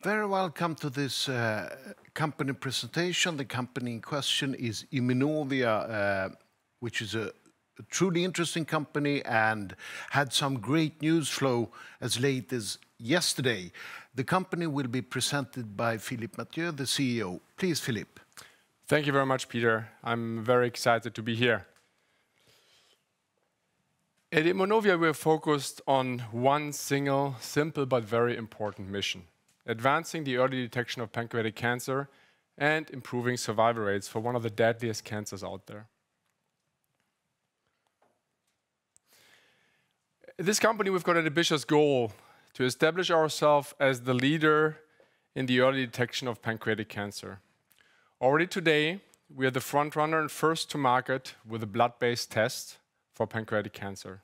Very welcome to this company presentation. The company in question is Immunovia, which is a truly interesting company and had some great news flow as late as yesterday. The company will be presented by Philippe Mathieu, the CEO. Please, Philippe. Thank you very much, Peter. I'm very excited to be here. At Immunovia, we're focused on one single, simple but very important mission: advancing the early detection of pancreatic cancer and improving survival rates for one of the deadliest cancers out there. At this company, we've got an ambitious goal to establish ourselves as the leader in the early detection of pancreatic cancer. Already today, we are the front runner and first to market with a blood-based test for pancreatic cancer.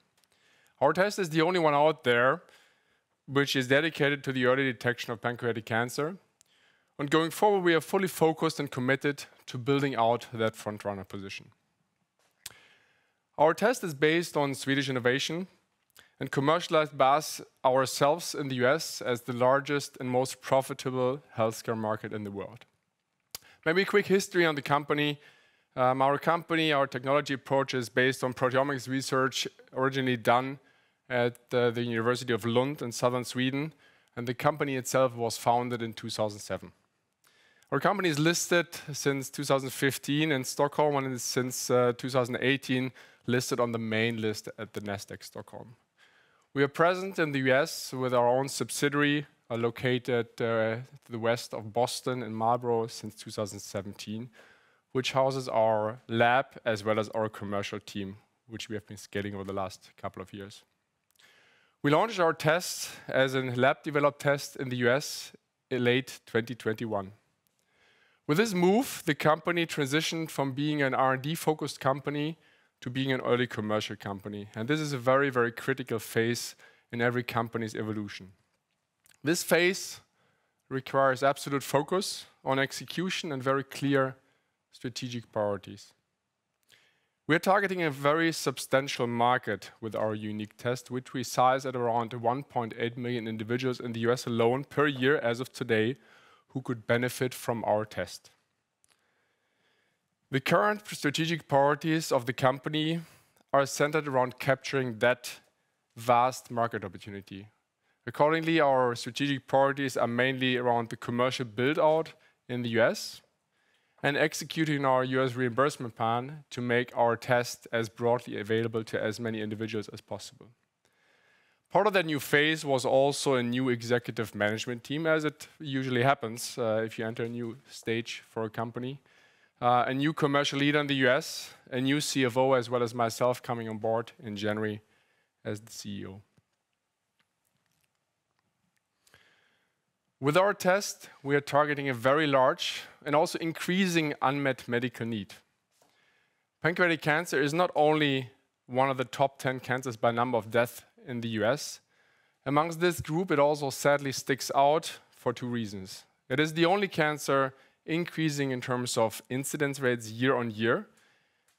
Our test is the only one out there which is dedicated to the early detection of pancreatic cancer. And going forward, we are fully focused and committed to building out that front runner position. Our test is based on Swedish innovation and commercialized by us ourselves in the US as the largest and most profitable healthcare market in the world. Maybe a quick history on the company. Our technology approach is based on proteomics research originally done at the University of Lund in southern Sweden, and the company itself was founded in 2007. Our company is listed since 2015 in Stockholm and is since 2018 listed on the main list at the Nasdaq Stockholm. We are present in the US with our own subsidiary located to the west of Boston in Marlborough since 2017, which houses our lab as well as our commercial team, which we have been scaling over the last couple of years. We launched our test as a lab-developed test in the US in late 2021. With this move, the company transitioned from being an R&D-focused company to being an early commercial company. And this is a very, very critical phase in every company's evolution. This phase requires absolute focus on execution and very clear strategic priorities. We are targeting a very substantial market with our unique test, which we size at around 1.8 million individuals in the US alone per year as of today who could benefit from our test. The current strategic priorities of the company are centered around capturing that vast market opportunity. Accordingly, our strategic priorities are mainly around the commercial build-out in the US and executing our US reimbursement plan to make our test as broadly available to as many individuals as possible. Part of that new phase was also a new executive management team, as it usually happens if you enter a new stage for a company. A new commercial leader in the US, a new CFO, as well as myself coming on board in January as the CEO. With our test, we are targeting a very large and also increasing unmet medical need. Pancreatic cancer is not only one of the top 10 cancers by number of deaths in the US. Amongst this group, it also sadly sticks out for two reasons. It is the only cancer increasing in terms of incidence rates year on year,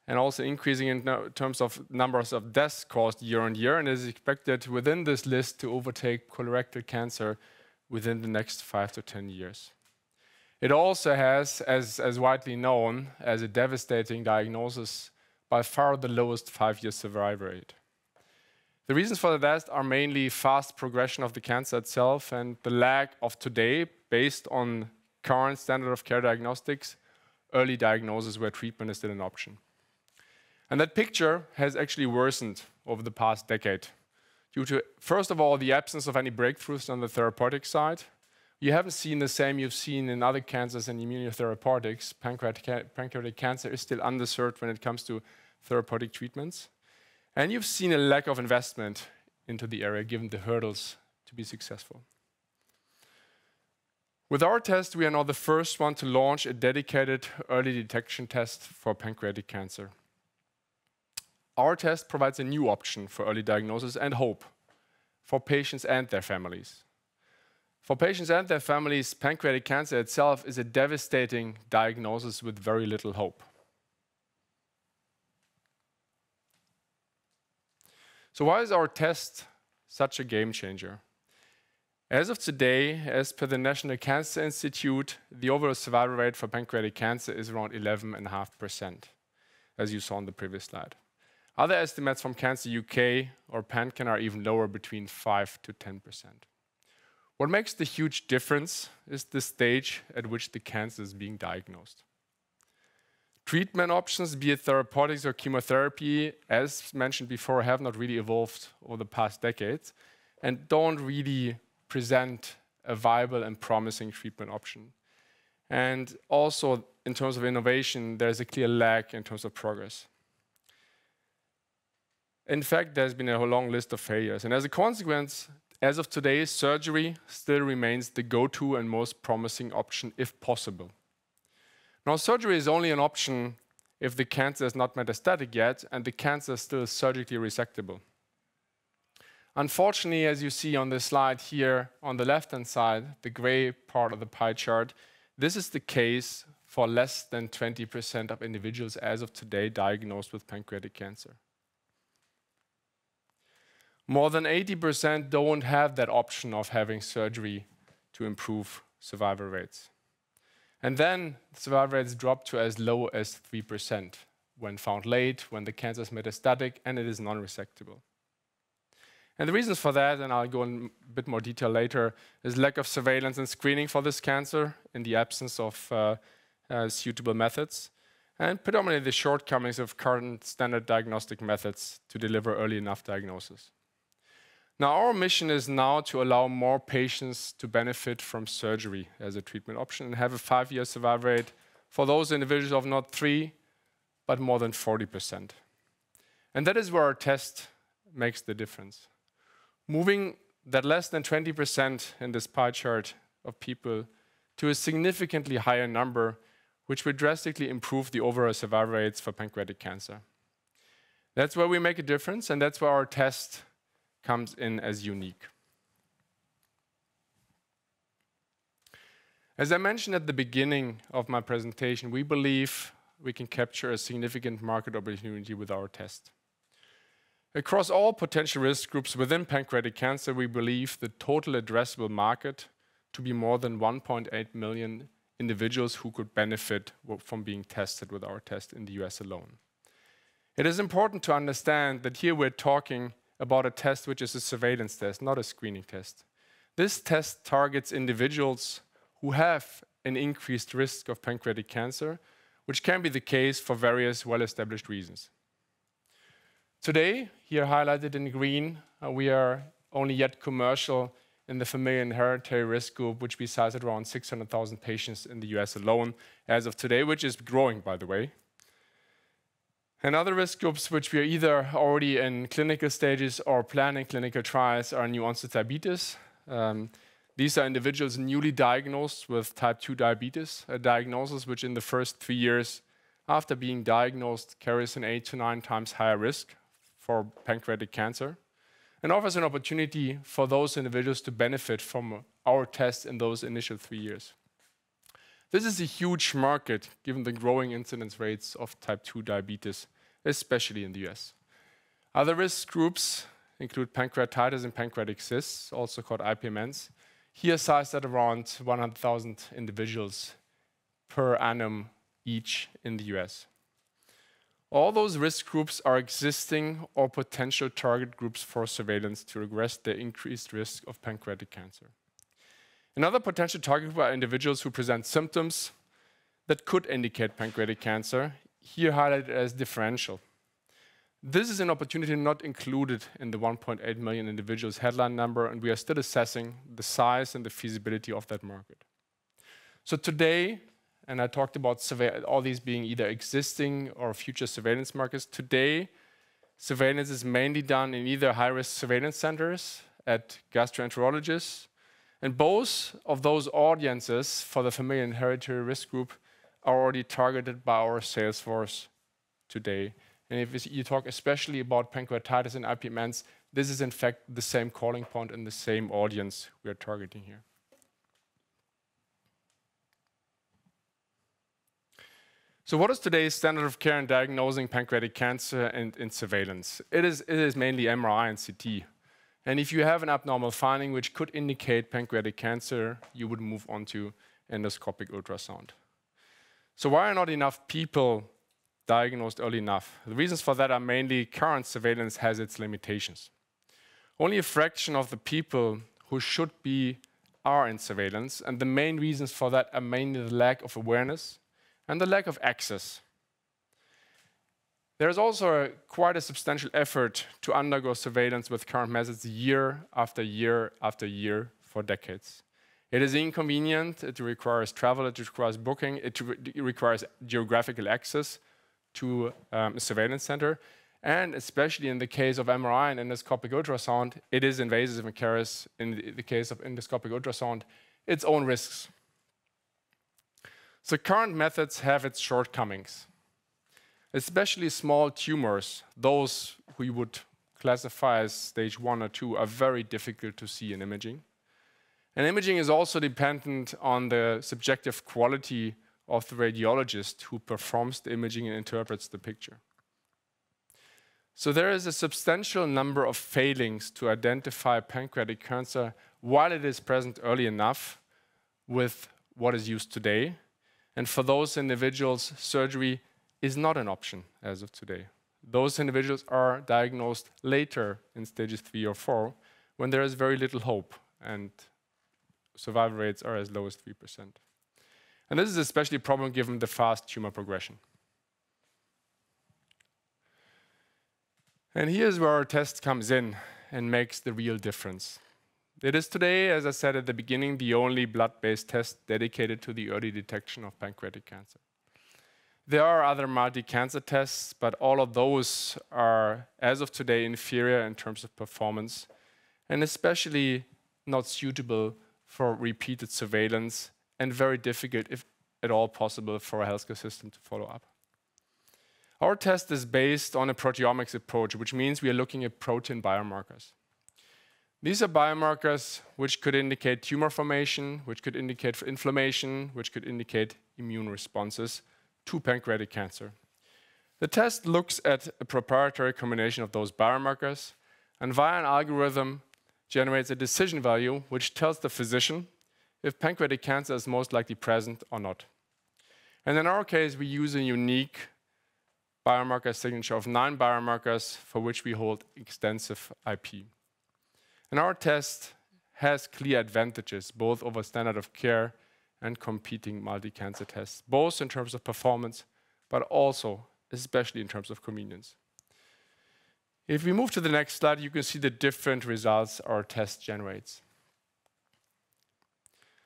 and also increasing in terms of numbers of deaths caused year on year, and is expected within this list to overtake colorectal cancer within the next 5 to 10 years. It also has, as widely known, as a devastating diagnosis, by far the lowest 5-year survival rate. The reasons for that are mainly fast progression of the cancer itself and the lack of today, based on current standard of care diagnostics, early diagnosis where treatment is still an option. And that picture has actually worsened over the past decade due to, first of all, the absence of any breakthroughs on the therapeutic side. You haven't seen the same you've seen in other cancers and immunotherapeutics. Pancreatic cancer is still underserved when it comes to therapeutic treatments. And you've seen a lack of investment into the area, given the hurdles to be successful. With our test, we are now the first one to launch a dedicated early detection test for pancreatic cancer. Our test provides a new option for early diagnosis and hope for patients and their families. For patients and their families, pancreatic cancer itself is a devastating diagnosis with very little hope. So why is our test such a game changer? As of today, as per the National Cancer Institute, the overall survival rate for pancreatic cancer is around 11.5%, as you saw on the previous slide. Other estimates from Cancer UK or PanCan are even lower, between 5 to 10%. What makes the huge difference is the stage at which the cancer is being diagnosed. Treatment options, be it therapeutics or chemotherapy, as mentioned before, have not really evolved over the past decades and don't really present a viable and promising treatment option. And also, in terms of innovation, there's a clear lag in terms of progress. In fact, there's been a long list of failures. And as a consequence, as of today, surgery still remains the go-to and most promising option if possible. Now, surgery is only an option if the cancer is not metastatic yet and the cancer is still surgically resectable. Unfortunately, as you see on the slide here on the left-hand side, the gray part of the pie chart, this is the case for less than 20% of individuals as of today diagnosed with pancreatic cancer. More than 80% don't have that option of having surgery to improve survival rates. And then survival rates drop to as low as 3% when found late, when the cancer is metastatic and it is non-resectable. And the reasons for that, and I'll go in a bit more detail later, is lack of surveillance and screening for this cancer in the absence of suitable methods, and predominantly the shortcomings of current standard diagnostic methods to deliver early enough diagnosis. Now, our mission is now to allow more patients to benefit from surgery as a treatment option and have a 5-year survival rate for those individuals of not 3, but more than 40%. And that is where our test makes the difference. Moving that less than 20% in this pie chart of people to a significantly higher number, which would drastically improve the overall survival rates for pancreatic cancer. That's where we make a difference, and that's where our test comes in as unique. As I mentioned at the beginning of my presentation, we believe we can capture a significant market opportunity with our test. Across all potential risk groups within pancreatic cancer, we believe the total addressable market to be more than 1.8 million individuals who could benefit from being tested with our test in the US alone. It is important to understand that here we're talking about a test which is a surveillance test, not a screening test. This test targets individuals who have an increased risk of pancreatic cancer, which can be the case for various well-established reasons. Today, here highlighted in green, we are only yet commercial in the familial and hereditary risk group, which we size at around 600,000 patients in the US alone as of today, which is growing, by the way. And other risk groups, which we are either already in clinical stages or planning clinical trials, are new onset diabetes. These are individuals newly diagnosed with type 2 diabetes, a diagnosis which in the first 3 years after being diagnosed carries an 8 to 9 times higher risk for pancreatic cancer, and offers an opportunity for those individuals to benefit from our test in those initial 3 years. This is a huge market given the growing incidence rates of type 2 diabetes, especially in the US. Other risk groups include pancreatitis and pancreatic cysts, also called IPMNs, here sized at around 100,000 individuals per annum each in the US. All those risk groups are existing or potential target groups for surveillance to regress the increased risk of pancreatic cancer. Another potential target group are individuals who present symptoms that could indicate pancreatic cancer, here highlighted as differential. This is an opportunity not included in the 1.8 million individuals headline number, and we are still assessing the size and the feasibility of that market. So today, and I talked about all these being either existing or future surveillance markets, today surveillance is mainly done in either high-risk surveillance centers at gastroenterologists, and both of those audiences for the familial and hereditary risk group are already targeted by our sales force today. And if you talk especially about pancreatitis and IPMNs, this is in fact the same calling point and the same audience we are targeting here. So what is today's standard of care in diagnosing pancreatic cancer and in surveillance? It is mainly MRI and CT. And if you have an abnormal finding which could indicate pancreatic cancer, you would move on to endoscopic ultrasound. So why are not enough people diagnosed early enough? The reasons for that are mainly current surveillance has its limitations. Only a fraction of the people who should be are in surveillance, and the main reasons for that are mainly the lack of awareness and the lack of access. There is also quite a substantial effort to undergo surveillance with current methods year after year after year for decades. It is inconvenient, it requires travel, it requires booking, it requires geographical access to a surveillance center, and especially in the case of MRI and endoscopic ultrasound, it is invasive and carries, in the case of endoscopic ultrasound, its own risks. So current methods have its shortcomings. Especially small tumors, those who you would classify as stage 1 or 2, are very difficult to see in imaging. And imaging is also dependent on the subjective quality of the radiologist who performs the imaging and interprets the picture. So there is a substantial number of failings to identify pancreatic cancer while it is present early enough with what is used today. And for those individuals, surgery is not an option as of today. Those individuals are diagnosed later in stages 3 or 4 when there is very little hope and survival rates are as low as 3%. And this is especially a problem given the fast tumor progression. And here's where our test comes in and makes the real difference. It is today, as I said at the beginning, the only blood-based test dedicated to the early detection of pancreatic cancer. There are other multi-cancer tests, but all of those are, as of today, inferior in terms of performance, and especially not suitable for repeated surveillance, and very difficult, if at all possible, for a healthcare system to follow up. Our test is based on a proteomics approach, which means we are looking at protein biomarkers. These are biomarkers which could indicate tumor formation, which could indicate inflammation, which could indicate immune responses to pancreatic cancer. The test looks at a proprietary combination of those biomarkers and via an algorithm generates a decision value which tells the physician if pancreatic cancer is most likely present or not. And in our case, we use a unique biomarker signature of 9 biomarkers for which we hold extensive IP. And our test has clear advantages, both over standard of care and competing multi-cancer tests, both in terms of performance, but also especially in terms of convenience. If we move to the next slide, you can see the different results our test generates.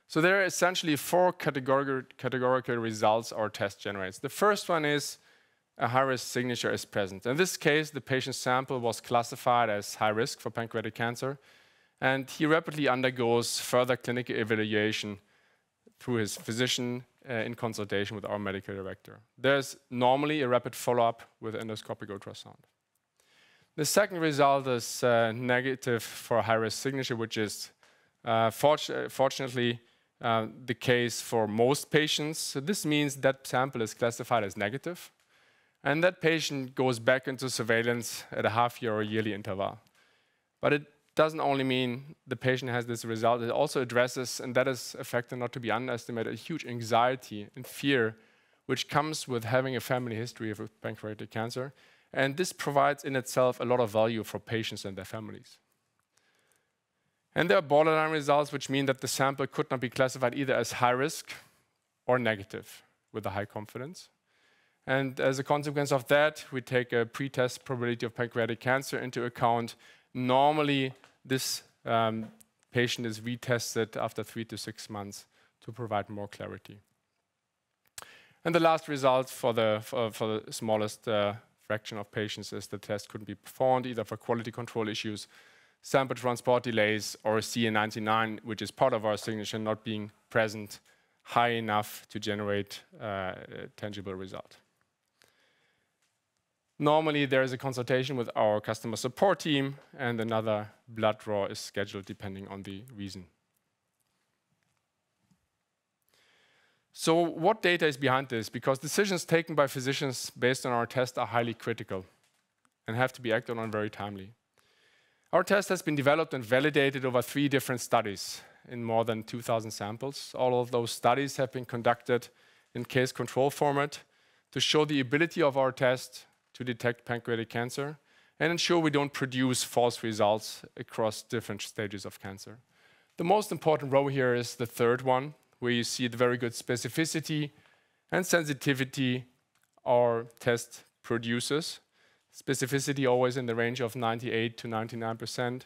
So there are essentially 4 categorical results our test generates. The first one is a high-risk signature is present. In this case, the patient's sample was classified as high risk for pancreatic cancer, and he rapidly undergoes further clinical evaluation through his physician in consultation with our medical director. There's normally a rapid follow-up with endoscopic ultrasound. The second result is negative for a high-risk signature, which is fortunately the case for most patients. So this means that sample is classified as negative, and that patient goes back into surveillance at a half-year or yearly interval. But it doesn't only mean the patient has this result, it also addresses, and that is a factor not to be underestimated, a huge anxiety and fear which comes with having a family history of pancreatic cancer. And this provides in itself a lot of value for patients and their families. And there are borderline results, which mean that the sample could not be classified either as high risk or negative with a high confidence. And as a consequence of that, we take a pretest probability of pancreatic cancer into account. Normally, this patient is retested after 3 to 6 months to provide more clarity. And the last result for the smallest fraction of patients is the test couldn't be performed either for quality control issues, sample transport delays, or CA99, which is part of our signature, not being present high enough to generate a tangible result. Normally, there is a consultation with our customer support team, and another blood draw is scheduled depending on the reason. So what data is behind this? Because decisions taken by physicians based on our test are highly critical and have to be acted on very timely. Our test has been developed and validated over 3 different studies in more than 2,000 samples. All of those studies have been conducted in case control format to show the ability of our test to detect pancreatic cancer and ensure we don't produce false results across different stages of cancer. The most important row here is the third one, where you see the very good specificity and sensitivity our test produces. Specificity always in the range of 98 to 99%.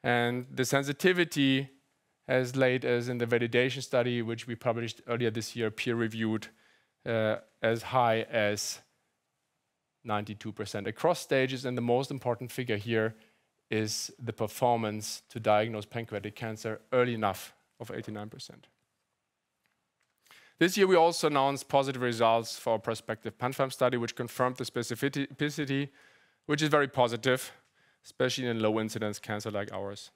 And the sensitivity as late as in the validation study, which we published earlier this year, peer-reviewed, as high as 92% across stages. And the most important figure here is the performance to diagnose pancreatic cancer early enough of 89%. This year we also announced positive results for our prospective PanFAM study, which confirmed the specificity, which is very positive, especially in low incidence cancer like ours.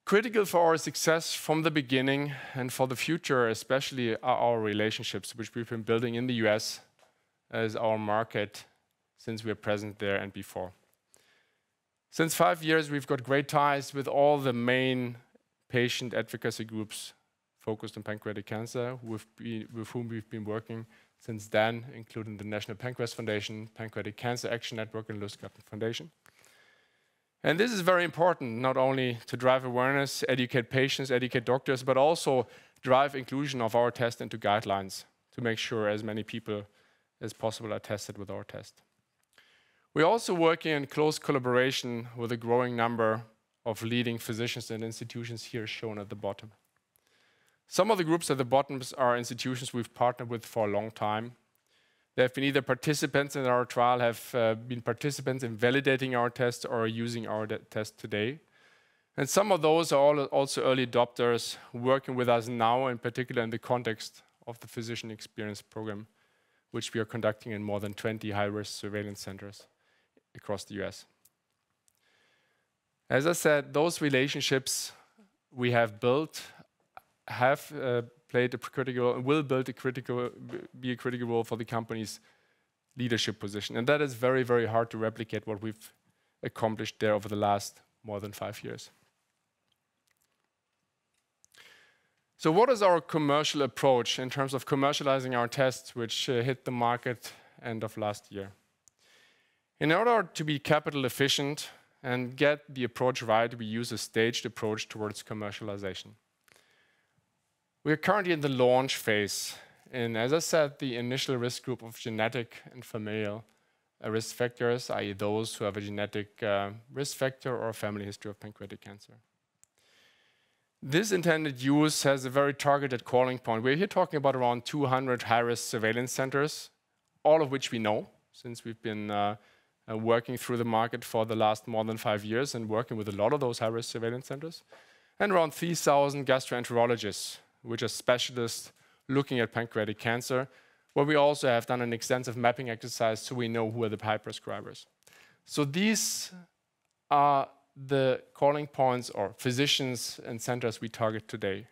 Critical for our success from the beginning and for the future especially are our relationships, which we've been building in the US as our market since we are present there and before. Since 5 years, we've got great ties with all the main patient advocacy groups focused on pancreatic cancer, with whom we've been working since then, including the National Pancreas Foundation, Pancreatic Cancer Action Network, and Lustgarten Foundation. And this is very important, not only to drive awareness, educate patients, educate doctors, but also drive inclusion of our test into guidelines to make sure as many people as possible are tested with our test. We're also working in close collaboration with a growing number of leading physicians and institutions here shown at the bottom. Some of the groups at the bottom are institutions we've partnered with for a long time. They have been either participants in our trial, have been participants in validating our test, or are using our test today. And some of those are also early adopters working with us now, in particular in the context of the physician experience program, which we are conducting in more than 20 high-risk surveillance centers across the US. As I said, those relationships we have built have played a critical and will be a critical role for the company's leadership position. And that is very, very hard to replicate what we've accomplished there over the last more than 5 years. So what is our commercial approach in terms of commercializing our tests, which hit the market end of last year? In order to be capital efficient and get the approach right, we use a staged approach towards commercialization. We are currently in the launch phase, and as I said, the initial risk group of genetic and familial risk factors, i.e. those who have a genetic risk factor or a family history of pancreatic cancer. This intended use has a very targeted calling point. We're here talking about around 200 high-risk surveillance centers, all of which we know, since we've been working through the market for the last more than 5 years and working with a lot of those high-risk surveillance centers, and around 3,000 gastroenterologists, which are specialists looking at pancreatic cancer, where we also have done an extensive mapping exercise so we know who are the high prescribers. So these are the calling points or physicians and centers we target today.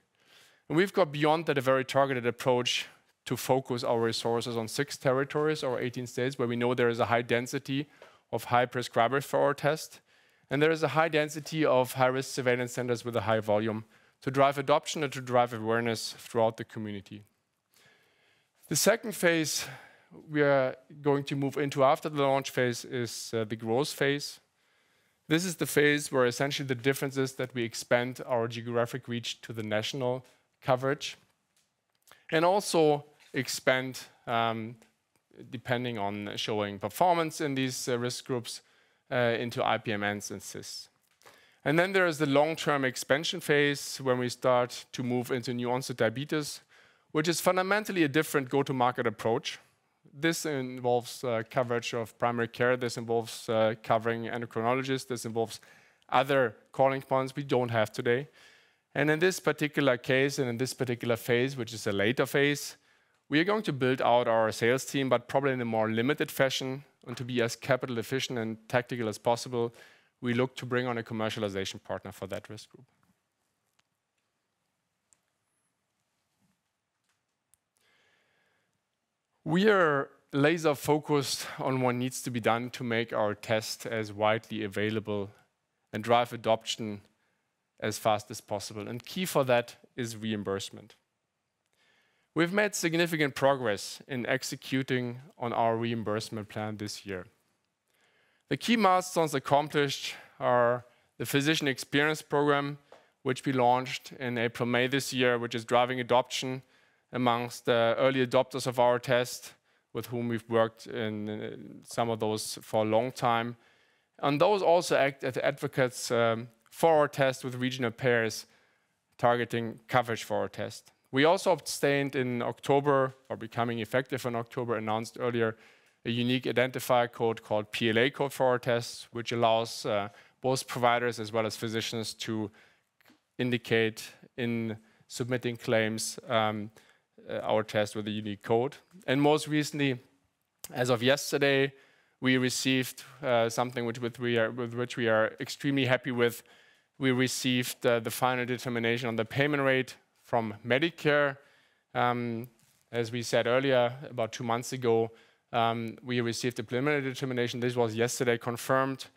And we've got beyond that a very targeted approach to focus our resources on 6 territories or 18 states where we know there is a high density of high prescribers for our test, and there is a high density of high-risk surveillance centers with a high volume to drive adoption and to drive awareness throughout the community. The second phase we are going to move into after the launch phase is the growth phase. This is the phase where essentially the difference is that we expand our geographic reach to the national coverage and also expand, depending on showing performance in these risk groups, into IPMNs and cysts. And then there is the long-term expansion phase when we start to move into new onset diabetes, which is fundamentally a different go-to-market approach. This involves coverage of primary care. This involves covering endocrinologists. This involves other calling points we don't have today. And in this particular case and in this particular phase, which is a later phase, we are going to build out our sales team, but probably in a more limited fashion. And to be as capital efficient and tactical as possible, we look to bring on a commercialization partner for that risk group. We are laser focused on what needs to be done to make our test as widely available and drive adoption as fast as possible. And key for that is reimbursement. We've made significant progress in executing on our reimbursement plan this year. The key milestones accomplished are the Physician Experience Program, which we launched in April, May this year, which is driving adoption amongst the early adopters of our test, with whom we've worked in some of those for a long time. And those also act as advocates for our test with regional payers targeting coverage for our test. We also obtained in October, or becoming effective in October, announced earlier, a unique identifier code called PLA code for our tests, which allows both providers as well as physicians to indicate in submitting claims our test with a unique code. And most recently, as of yesterday, we received something with which we are extremely happy with. We received the final determination on the payment rate from Medicare. As we said earlier, about 2 months ago, we received a preliminary determination. This was yesterday confirmed.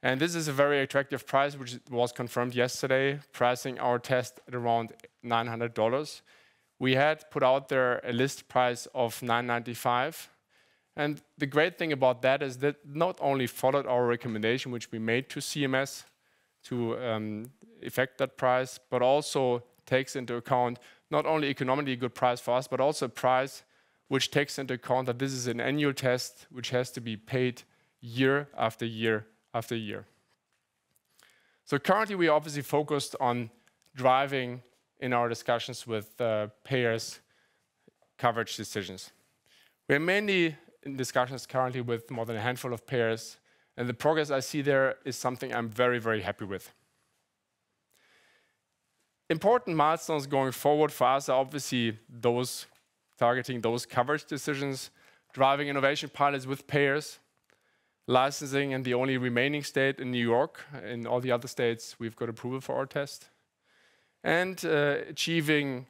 And this is a very attractive price, which was confirmed yesterday, pricing our test at around $900. We had put out there a list price of $995. And the great thing about that is that not only followed our recommendation, which we made to CMS to effect that price, but also takes into account not only economically a good price for us, but also a price which takes into account that this is an annual test which has to be paid year after year after year. So currently we are obviously focused on driving in our discussions with payers coverage decisions. We're mainly in discussions currently with more than a handful of payers, and the progress I see there is something I'm very, very happy with. Important milestones going forward for us are obviously those targeting those coverage decisions, driving innovation pilots with payers, licensing in the only remaining state in New York. In all the other states, we've got approval for our test. And achieving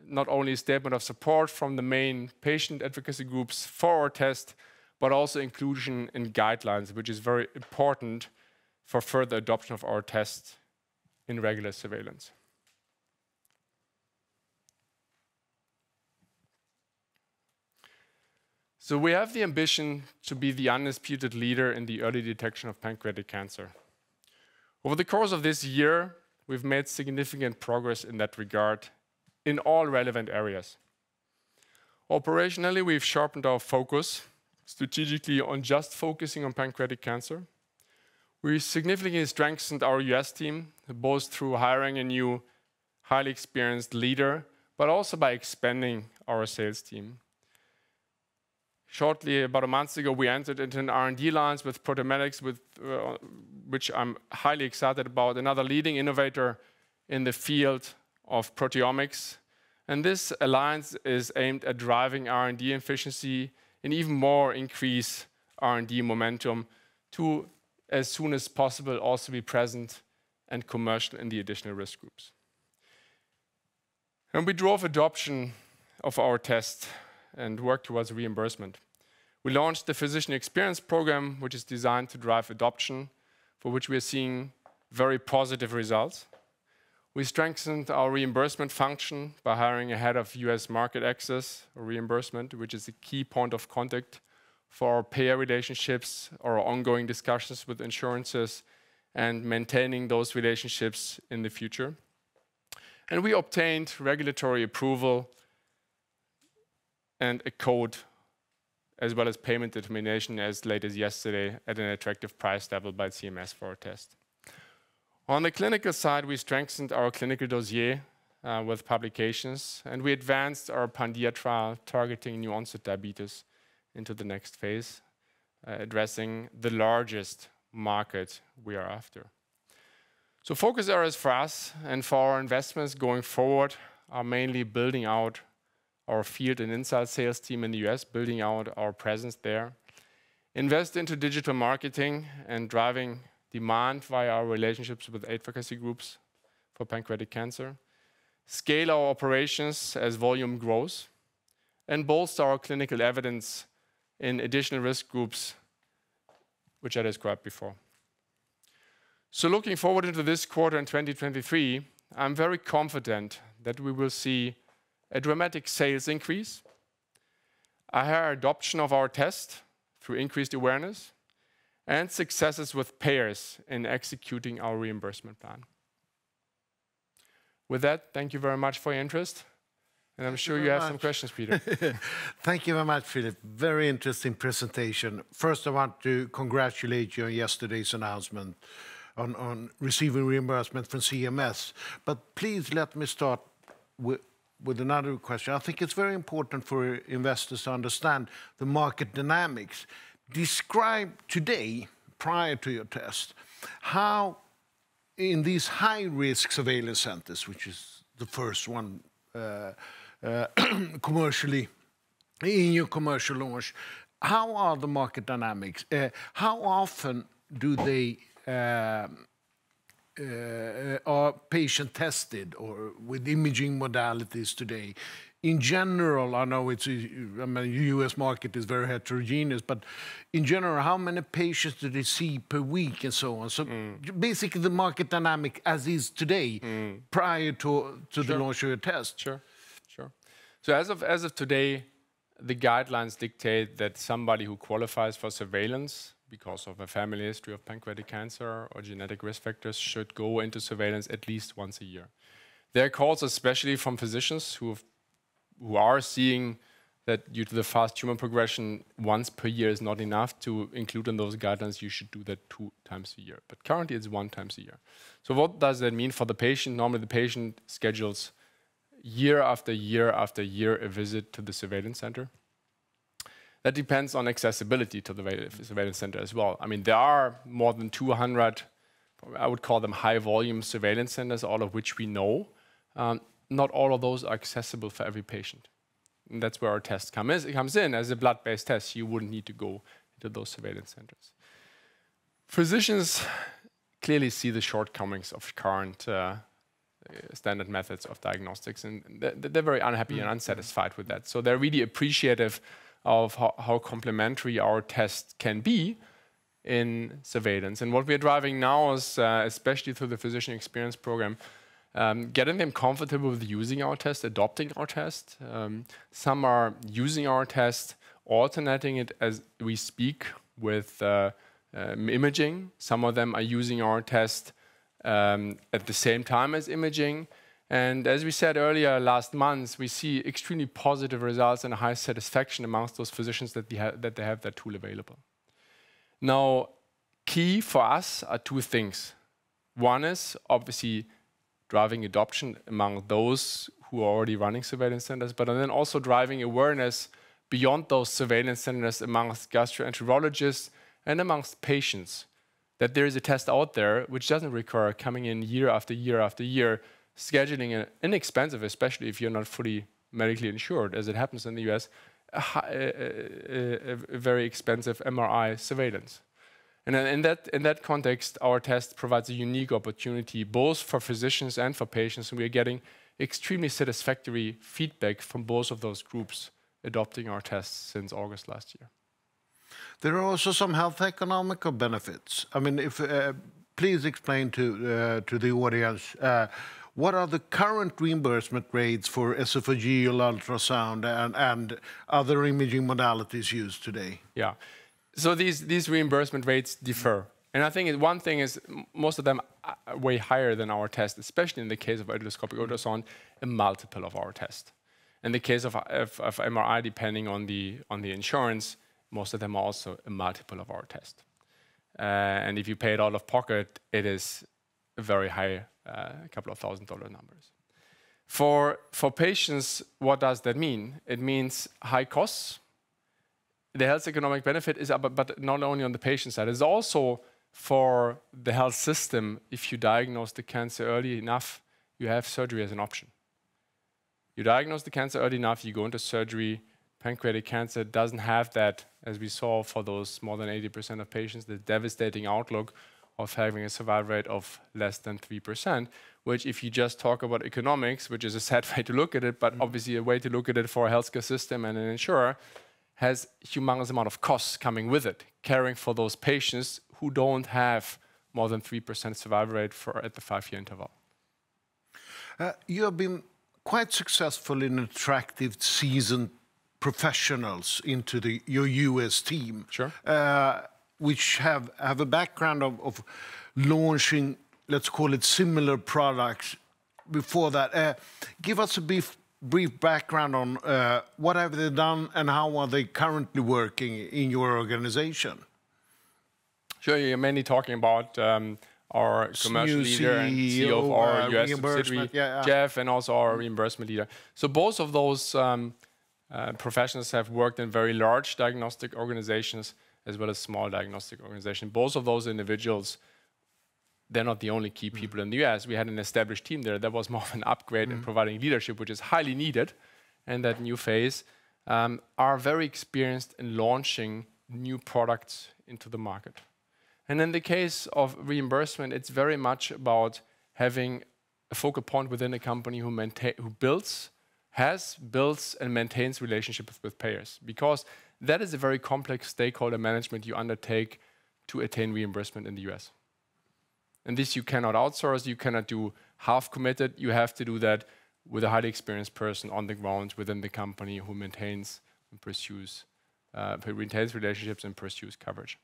not only a statement of support from the main patient advocacy groups for our test, but also inclusion in guidelines, which is very important for further adoption of our test in regular surveillance. So we have the ambition to be the undisputed leader in the early detection of pancreatic cancer. Over the course of this year, we've made significant progress in that regard in all relevant areas. Operationally, we've sharpened our focus strategically on just focusing on pancreatic cancer. We significantly strengthened our US team, both through hiring a new, highly experienced leader, but also by expanding our sales team. Shortly, about a month ago, we entered into an R&D alliance with Temadag, which I'm highly excited about, another leading innovator in the field of proteomics. And this alliance is aimed at driving R&D efficiency and even more increase R&D momentum to, as soon as possible, also be present and commercial in the additional risk groups. And we drove adoption of our test and work towards reimbursement. We launched the Physician Experience Program, which is designed to drive adoption, for which we are seeing very positive results. We strengthened our reimbursement function by hiring a head of US market access or reimbursement, which is a key point of contact for our payer relationships, our ongoing discussions with insurances, and maintaining those relationships in the future. And we obtained regulatory approval and a code, as well as payment determination as late as yesterday at an attractive price level by CMS for our test. On the clinical side, we strengthened our clinical dossier with publications, and we advanced our PanDIA trial targeting new onset diabetes into the next phase, addressing the largest market we are after. So focus areas for us and for our investments going forward are mainly building out our field and inside sales team in the US, building out our presence there. Invest into digital marketing and driving demand via our relationships with advocacy groups for pancreatic cancer. Scale our operations as volume grows. And bolster our clinical evidence in additional risk groups, which I described before. So looking forward into this quarter in 2023, I'm very confident that we will see a dramatic sales increase, a higher adoption of our test through increased awareness, and successes with payers in executing our reimbursement plan. With that, thank you very much for your interest. And I'm sure you have some questions, Peter. Thank you very much, Philip. Very interesting presentation. First, I want to congratulate you on yesterday's announcement on receiving reimbursement from CMS. But please let me start with another question. I think it's very important for investors to understand the market dynamics. Describe today, prior to your test, how in these high-risk surveillance centers, which is the first one commercially, in your commercial launch, how are the market dynamics? How often do they are patient tested or with imaging modalities today? In general, I know it's, I mean, the US market is very heterogeneous, but in general, how many patients do they see per week and so on? So basically the market dynamic as is today, prior to the launch of your test. Sure. So as of today, the guidelines dictate that somebody who qualifies for surveillance because of a family history of pancreatic cancer or genetic risk factors should go into surveillance at least once a year. There are calls, especially from physicians who are seeing that due to the fast tumor progression, once per year is not enough to include in those guidelines. You should do that 2 times a year. But currently, it's 1 time a year. So what does that mean for the patient? Normally, the patient schedules year after year after year a visit to the surveillance center. That depends on accessibility to the surveillance center as well. I mean, there are more than 200, I would call them high-volume surveillance centers, all of which we know. Not all of those are accessible for every patient. And that's where our test comes in. As a blood-based test, you wouldn't need to go into those surveillance centers. Physicians clearly see the shortcomings of current standard methods of diagnostics, and they're very unhappy and unsatisfied with that. So they're really appreciative of how complementary our test can be in surveillance. And what we're driving now is, especially through the physician experience program, getting them comfortable with using our test, adopting our test. Some are using our test, alternating it as we speak with imaging. Some of them are using our test at the same time as imaging. And as we said earlier last month, we see extremely positive results and a high satisfaction amongst those physicians that they have that tool available. Now, key for us are 2 things. One is obviously driving adoption among those who are already running surveillance centers, but then also driving awareness beyond those surveillance centers amongst gastroenterologists and amongst patients, that there is a test out there which doesn't require coming in year after year after year, scheduling an inexpensive, especially if you're not fully medically insured, as it happens in the US, a very expensive MRI surveillance. And in that context, our test provides a unique opportunity both for physicians and for patients, and we are getting extremely satisfactory feedback from both of those groups adopting our tests since August last year. There are also some health economical benefits. I mean, if please explain to the audience what are the current reimbursement rates for esophageal ultrasound and other imaging modalities used today? Yeah, so these reimbursement rates differ. And I think one thing is most of them are way higher than our test, especially in the case of endoscopic ultrasound, a multiple of our test. In the case of MRI, depending on the insurance, most of them are also a multiple of our test. And if you pay it out of pocket, it is a very high, a couple of $1,000 numbers. For patients, what does that mean? It means high costs. The health economic benefit is, but not only on the patient side, it's also for the health system. If you diagnose the cancer early enough, you have surgery as an option. You diagnose the cancer early enough, you go into surgery. Pancreatic cancer doesn't have that, as we saw for those more than 80% of patients, the devastating outlook of having a survival rate of less than 3%, which if you just talk about economics, which is a sad way to look at it, but obviously a way to look at it for a healthcare system and an insurer, has humongous amount of costs coming with it, caring for those patients who don't have more than 3% survival rate at the 5-year interval. You have been quite successful in attracting seasoned professionals into your US team, Sure. Which have a background of launching, let's call it, similar products before that. Give us a brief background on what have they done and how are they currently working in your organization? Sure, you're mainly talking about our commercial leader and CEO of our US subsidiary, Jeff, and also our reimbursement leader. So both of those professionals have worked in very large diagnostic organizations as well as small diagnostic organizations. Both of those individuals, they're not the only key people in the US. We had an established team there that was more of an upgrade in providing leadership, which is highly needed in that new phase, are very experienced in launching new products into the market. And in the case of reimbursement, it's very much about having a focal point within a company who builds and maintains relationships with payers, because that is a very complex stakeholder management you undertake to attain reimbursement in the US. And this you cannot outsource, you cannot do half committed, you have to do that with a highly experienced person on the ground within the company who maintains and pursues, retains relationships and pursues coverage.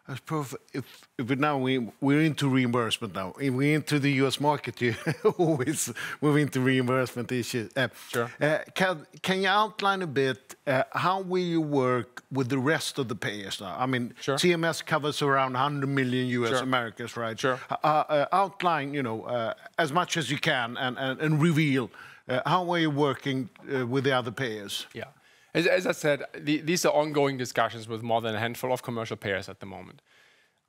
I suppose if now we're into reimbursement now, if we're into the US market, you always move into reimbursement issues. Sure. Can you outline a bit how will you work with the rest of the payers now? I mean, sure. CMS covers around 100 million US sure. Americans, right? Sure. Outline, as much as you can and reveal how are you working with the other payers? Yeah. As I said, these are ongoing discussions with more than a handful of commercial payers at the moment.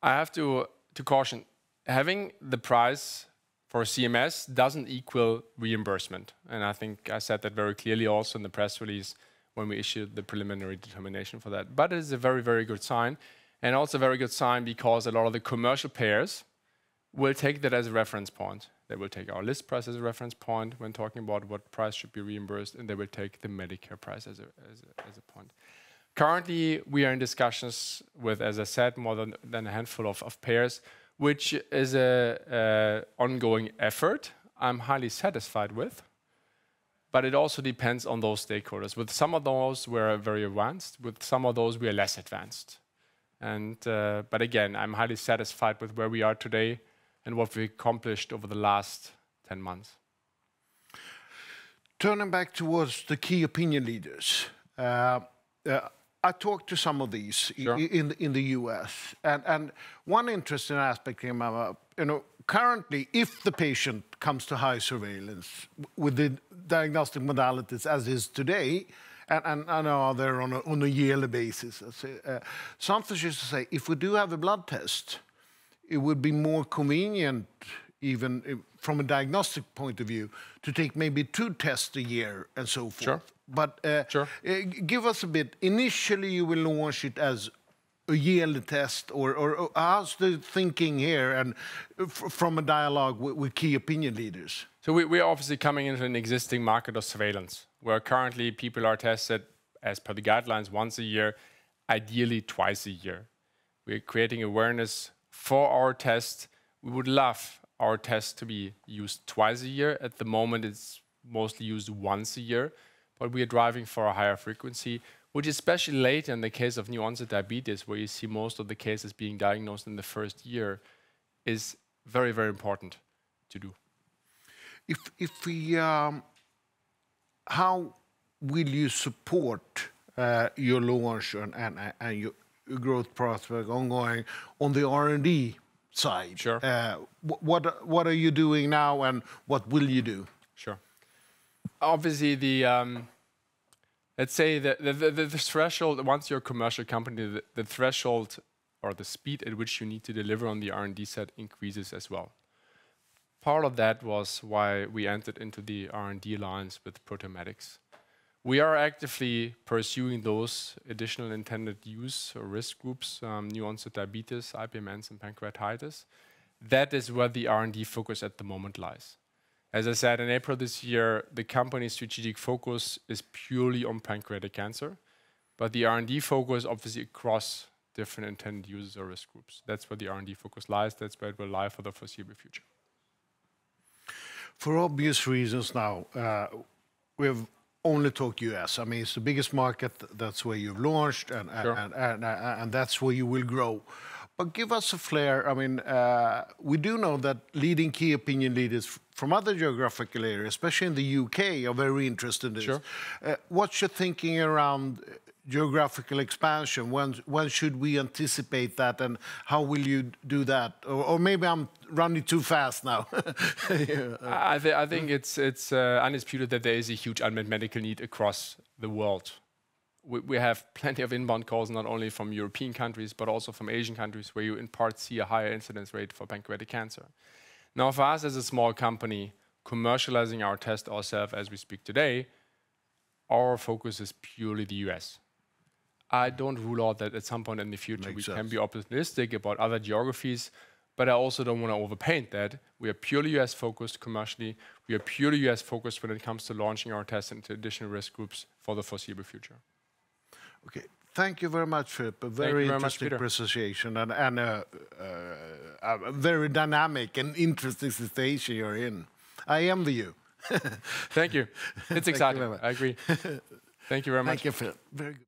I have to caution, having the price for CMS doesn't equal reimbursement. And I think I said that very clearly also in the press release when we issued the preliminary determination for that. But it is a very, very good sign. And also a very good sign because a lot of the commercial payers will take that as a reference point. They will take our list price as a reference point when talking about what price should be reimbursed, and they will take the Medicare price as a point. Currently, we are in discussions with, as I said, more than a handful of payers, which is an ongoing effort I'm highly satisfied with. But it also depends on those stakeholders. With some of those, we're very advanced. With some of those, we are less advanced. And but again, I'm highly satisfied with where we are today and what we accomplished over the last 10 months. Turning back towards the key opinion leaders, I talked to some of these sure. in the US, and one interesting aspect came up. Currently, if the patient comes to high surveillance with the diagnostic modalities as is today, and I know they're on a yearly basis, some physicians say if we do have a blood test, it would be more convenient, even from a diagnostic point of view, to take maybe 2 tests a year and so forth. Sure. But sure. Give us a bit. Initially, you will launch it as a yearly test, or how's the thinking here, and from a dialogue with key opinion leaders? So we are obviously coming into an existing market of surveillance, where currently people are tested, as per the guidelines, once a year, ideally twice a year. We're creating awareness for our test. We would love our test to be used twice a year. At the moment, it's mostly used once a year, but we are driving for a higher frequency, which especially late in the case of new onset diabetes, where you see most of the cases being diagnosed in the first year, is very, very important to do. If we, how will you support your launch and your growth prospect ongoing on the R&D side? Sure. What are you doing now, and what will you do? Sure. Obviously, let's say the threshold, once you're a commercial company, the threshold or the speed at which you need to deliver on the R&D side increases as well. Part of that was why we entered into the R&D alliance with Temadag. We are actively pursuing those additional intended use or risk groups, new onset diabetes, IPMNs, and pancreatitis. That is where the R&D focus at the moment lies. As I said, in April this year, the company's strategic focus is purely on pancreatic cancer. but the R&D focus obviously across different intended users or risk groups. That's where the R&D focus lies. That's where it will lie for the foreseeable future. For obvious reasons now, we've only talked US. I mean, it's the biggest market. That's where you've launched, and that's where you will grow. But give us a flair. I mean, we do know that leading key opinion leaders from other geographical areas, especially in the UK, are very interested in this. Sure. What's your thinking around geographical expansion? When should we anticipate that, and how will you do that? Or maybe I'm running too fast now. I think it's undisputed that there is a huge unmet medical need across the world. We have plenty of inbound calls, not only from European countries, but also from Asian countries, where you in part see a higher incidence rate for pancreatic cancer. Now, for us as a small company, commercializing our test ourselves as we speak today, our focus is purely the US. I don't rule out that at some point in the future we can be optimistic about other geographies, but I also don't want to overpaint that. We are purely US focused commercially. We are purely US focused when it comes to launching our test into additional risk groups for the foreseeable future. Okay, thank you very much, Philip. A very interesting presentation and a very dynamic and interesting situation you're in. I envy you. Thank you. It's exciting. I agree. Thank you very much. Thank you, Philip. Very good.